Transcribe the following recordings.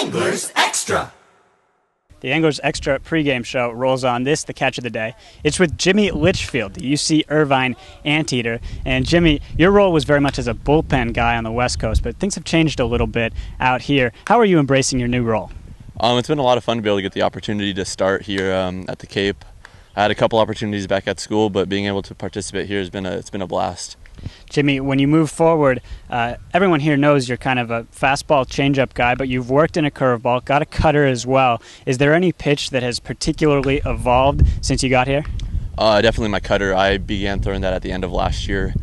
Anglers Extra. The Anglers Extra pregame show rolls on. This, the catch of the day. It's with Jimmy Litchfield, the UC Irvine Anteater. And Jimmy, your role was very much as a bullpen guy on the West Coast, but things have changed a little bit out here. How are you embracing your new role? It's been a lot of fun to be able to get the opportunity to start here at the Cape. I had a couple opportunities back at school, but being able to participate here has been a blast. Jimmy, when you move forward, everyone here knows you're kind of a fastball changeup guy, but you've worked in a curveball, got a cutter as well. Is there any pitch that has particularly evolved since you got here? Definitely my cutter. I began throwing that at the end of last year.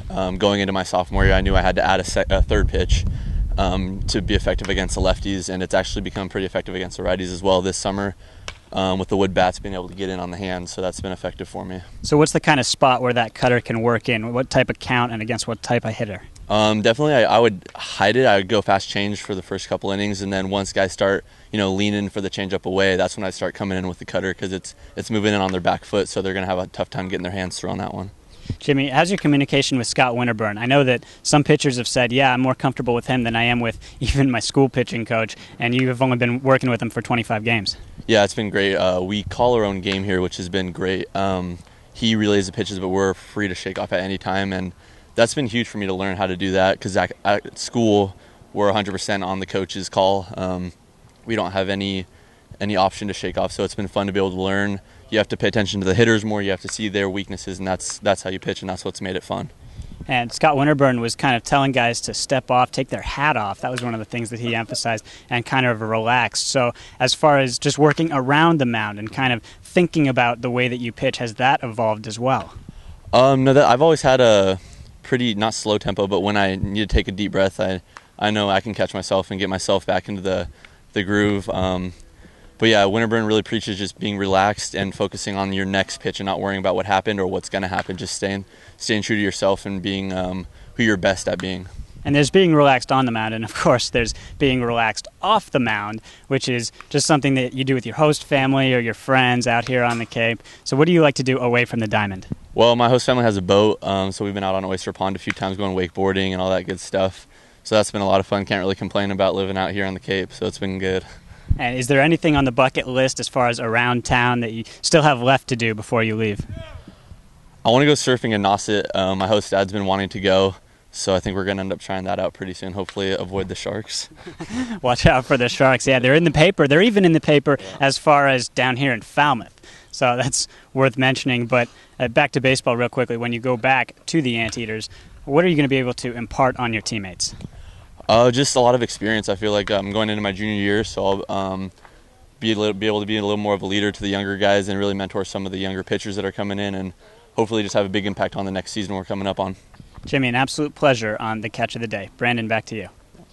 Going into my sophomore year, I knew I had to add a third pitch to be effective against the lefties, and it's actually become pretty effective against the righties as well this summer. With the wood bats being able to get in on the hand, so that's been effective for me. So what's the kind of spot where that cutter can work in? What type of count and against what type of hitter? Definitely I would hide it. I would go fast change for the first couple innings, and then once guys start leaning for the changeup away, that's when I start coming in with the cutter because it's moving in on their back foot, so they're going to have a tough time getting their hands through on that one. Jimmy, how's your communication with Scott Winterburn? I know that some pitchers have said, yeah, I'm more comfortable with him than I am with even my school pitching coach, and you have only been working with him for 25 games. Yeah, it's been great. We call our own game here, which has been great. He relays the pitches, but we're free to shake off at any time, and that's been huge for me to learn how to do that because at school we're 100% on the coach's call. We don't have any option to shake off, so it's been fun to be able to learn. You have to pay attention to the hitters more. You have to see their weaknesses, and that's how you pitch, and that's what's made it fun. And Scott Winterburn was kind of telling guys to step off, take their hat off. That was one of the things that he emphasized, and kind of relax. So as far as just working around the mound and kind of thinking about the way that you pitch, has that evolved as well? No, I've always had a pretty, not slow tempo, but when I need to take a deep breath, I know I can catch myself and get myself back into the groove. But yeah, Winterburn really preaches just being relaxed and focusing on your next pitch and not worrying about what happened or what's going to happen. Just staying true to yourself and being who you're best at being. And there's being relaxed on the mound, and of course there's being relaxed off the mound, which is just something that you do with your host family or your friends out here on the Cape. So what do you like to do away from the diamond? Well, my host family has a boat, so we've been out on Oyster Pond a few times going wakeboarding and all that good stuff. So that's been a lot of fun. Can't really complain about living out here on the Cape, so it's been good. And is there anything on the bucket list as far as around town that you still have left to do before you leave? I want to go surfing in Nauset. My host dad's been wanting to go, so I think we're going to end up trying that out pretty soon. Hopefully avoid the sharks. Watch out for the sharks. Yeah, they're in the paper. They're even in the paper as far as down here in Falmouth. So that's worth mentioning. But back to baseball real quickly. When you go back to the Anteaters, what are you going to be able to impart on your teammates? Just a lot of experience. I feel like I'm going into my junior year, so I'll be able to be a little more of a leader to the younger guys and really mentor some of the younger pitchers that are coming in and hopefully just have a big impact on the next season we're coming up on. Jimmy, an absolute pleasure on the catch of the day. Brandon, back to you.